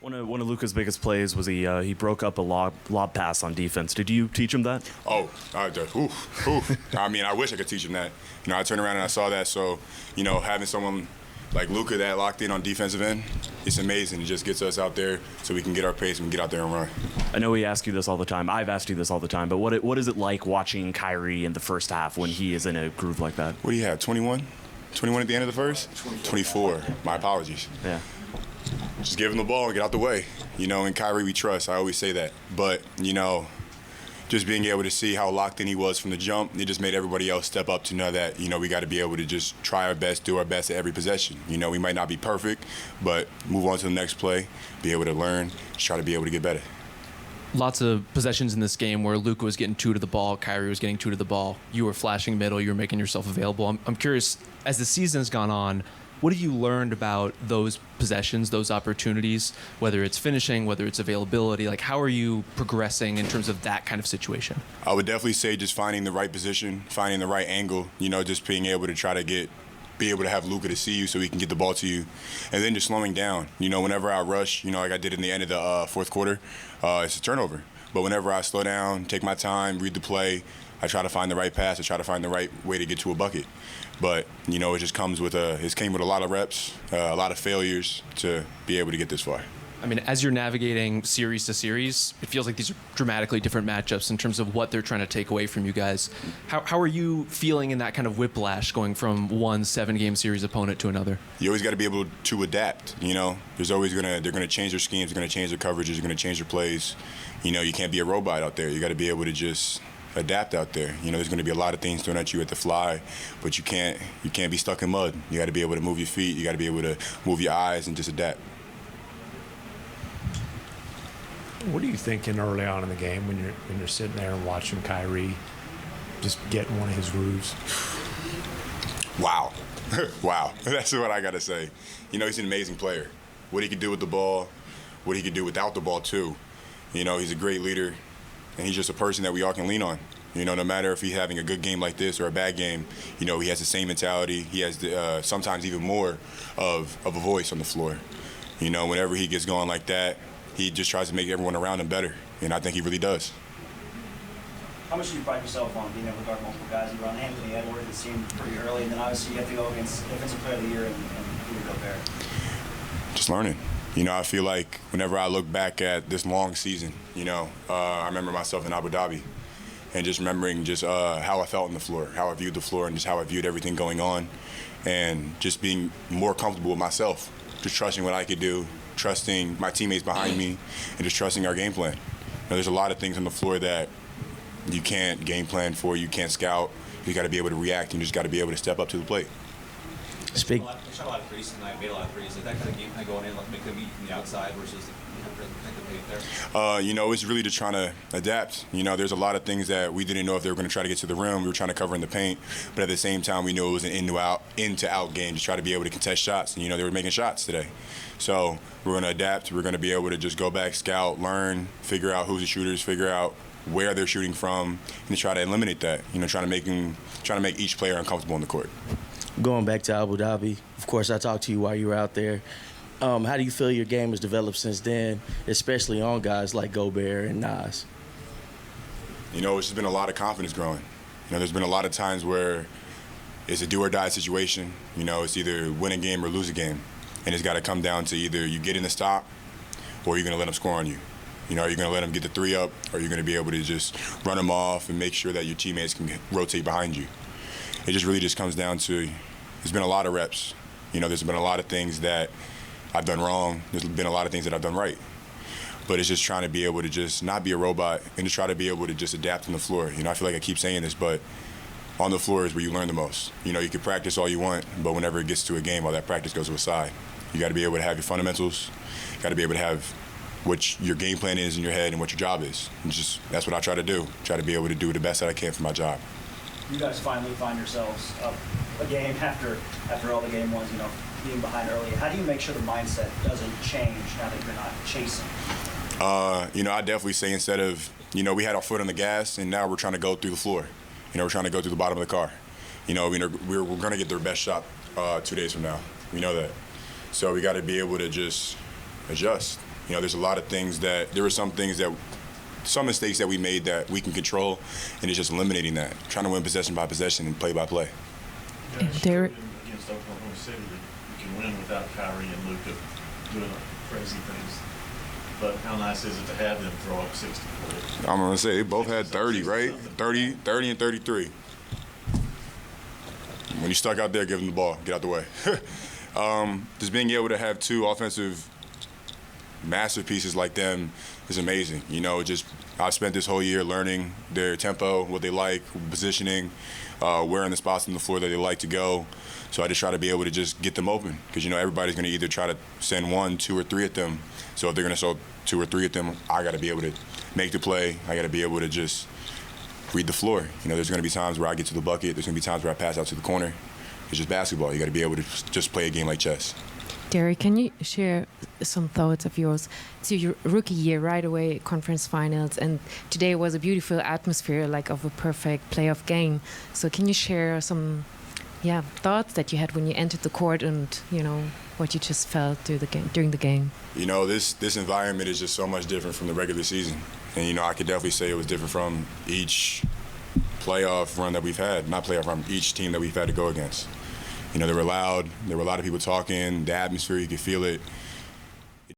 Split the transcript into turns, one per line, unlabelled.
One of Luka's biggest plays was he broke up a lob pass on defense. Did you teach him that?
Oh, I mean, I wish I could teach him that. I turned around and I saw that. So, having someone like Luka that locked in on defensive end, it's amazing. It just gets us out there so we can get our pace and get out there and run.
I know we ask you this all the time. I've asked you this all the time. But what is it like watching Kyrie in the first half when he is in a groove like that?
What do you have, 21? 21 at the end of the first? 24. My apologies.
Yeah.
Just give him the ball and get out the way. In Kyrie we trust. I always say that. But, just being able to see how locked in he was from the jump, it just made everybody else step up to know that, we got to be able to just try our best, do our best at every possession. We might not be perfect, but move on to the next play, be able to learn, just try to be able to get better.
Lots of possessions in this game where Luka was getting two to the ball, Kyrie was getting two to the ball. You were flashing middle, you were making yourself available. I'm curious, as the season's gone on, what have you learned about those possessions, those opportunities, whether it's finishing, whether it's availability? Like, how are you progressing in terms of that kind of situation?
I would definitely say just finding the right position, finding the right angle, just being able to try to be able to have Luka to see you so he can get the ball to you. And then just slowing down. Whenever I rush, like I did in the end of the fourth quarter, it's a turnover. But whenever I slow down, take my time, read the play, I try to find the right pass, I try to find the right way to get to a bucket. But, it just comes with it came with a lot of reps, a lot of failures to be able to get this far.
I mean, as you're navigating series to series, it feels like these are dramatically different matchups in terms of what they're trying to take away from you guys. How are you feeling in that kind of whiplash going from one 7-game series opponent to another?
You always got to be able to adapt, There's always they're going to change their schemes, they're going to change their coverages, they're going to change their plays. You can't be a robot out there. You got to be able to just adapt out there. There's going to be a lot of things thrown at you at the fly, but you can't be stuck in mud. You got to be able to move your feet. You got to be able to move your eyes and just adapt.
What are you thinking early on in the game when you're sitting there and watching Kyrie just get in one of his grooves?
Wow. Wow. That's what I got to say. He's an amazing player. What he can do with the ball, what he can do without the ball too. He's a great leader. And he's just a person that we all can lean on. No matter if he's having a good game like this or a bad game, he has the same mentality. He has sometimes even more of a voice on the floor. Whenever he gets going like that, he just tries to make everyone around him better. And I think he really does.
How much do you pride yourself on being able to guard multiple guys? You run Anthony Edwards, it seemed pretty early, and then obviously you have to go against Defensive Player of the Year and Rudy Gobert.
Just learning. I feel like whenever I look back at this long season, I remember myself in Abu Dhabi and just remembering just how I felt on the floor, how I viewed the floor, and just how I viewed everything going on, and just being more comfortable with myself, just trusting what I could do, trusting my teammates behind me, and just trusting our game plan. There's a lot of things on the floor that you can't game plan for, you can't scout. You got to be able to react, and you just got to be able to step up to the plate.
You shot a lot of threes tonight, made a lot of threes. Is that kind of game plan going in, like make them eat from the outside versus there?
It's really just trying to adapt. There's a lot of things that we didn't know if they were going to try to get to the rim. We were trying to cover in the paint, but at the same time, we knew it was an in-to-out game to try to be able to contest shots. And, they were making shots today. So we're going to adapt. We're going to be able to just go back, scout, learn, figure out who's the shooters, figure out where they're shooting from, and try to eliminate that. Trying to make each player uncomfortable on the court.
Going back to Abu Dhabi, of course, I talked to you while you were out there. How do you feel your game has developed since then, especially on guys like Gobert and Nas?
It's just been a lot of confidence growing. There's been a lot of times where it's a do-or-die situation. It's either win a game or lose a game. And it's got to come down to either you get in the stop or you're going to let them score on you. Are you going to let them get the three up, or are you going to be able to just run them off and make sure that your teammates can rotate behind you? It just really just comes down to, there's been a lot of reps. There's been a lot of things that I've done wrong. There's been a lot of things that I've done right. But it's just trying to be able to just not be a robot and just try to be able to just adapt on the floor. I feel like I keep saying this, but on the floor is where you learn the most. You can practice all you want, but whenever it gets to a game, all that practice goes to the side. You got to be able to have your fundamentals. You got to be able to have what your game plan is in your head and what your job is. And that's what I try to do. Try to be able to do the best that I can for my job.
You guys finally find yourselves up a game after all the game ones, being behind early. How do you make sure the mindset doesn't change now that you're not chasing?
I definitely say instead of, we had our foot on the gas and now we're trying to go through the floor. We're trying to go through the bottom of the car. We're going to get their best shot 2 days from now. We know that. So we got to be able to just adjust. You know, there's a lot of things there were some mistakes that we made that we can control, and it's just eliminating that, trying to win possession by possession and play by play.
Dereck, against Oklahoma City, that you can win without Kyrie and Luka doing crazy things. But how nice is it to have them throw up 64?
I'm gonna say they both had 30, right? 30 and 33. When you're stuck out there, give them the ball. Get out the way. Just being able to have two offensive masterpieces like them is amazing. You know, I've spent this whole year learning their tempo, what they like, positioning, where in the spots on the floor that they like to go. So I just try to be able to just get them open because, you know, everybody's going to either try to send 1, 2, or 3 at them. So if they're going to throw 2 or 3 at them, I got to be able to make the play. I got to be able to just read the floor. You know, there's going to be times where I get to the bucket. There's going to be times where I pass out to the corner. It's just basketball. You got to be able to just play a game like chess.
Dereck, can you share some thoughts of yours? It's your rookie year, right away, conference finals, and today was a beautiful atmosphere, like of a perfect playoff game. So can you share some, thoughts that you had when you entered the court, and you know what you just felt during the game?
You know, this environment is just so much different from the regular season, and you know, I could definitely say it was different from each playoff run that we've had, not playoff run, each team that we've had to go against. You know, they were loud. There were a lot of people talking. The atmosphere, you could feel it.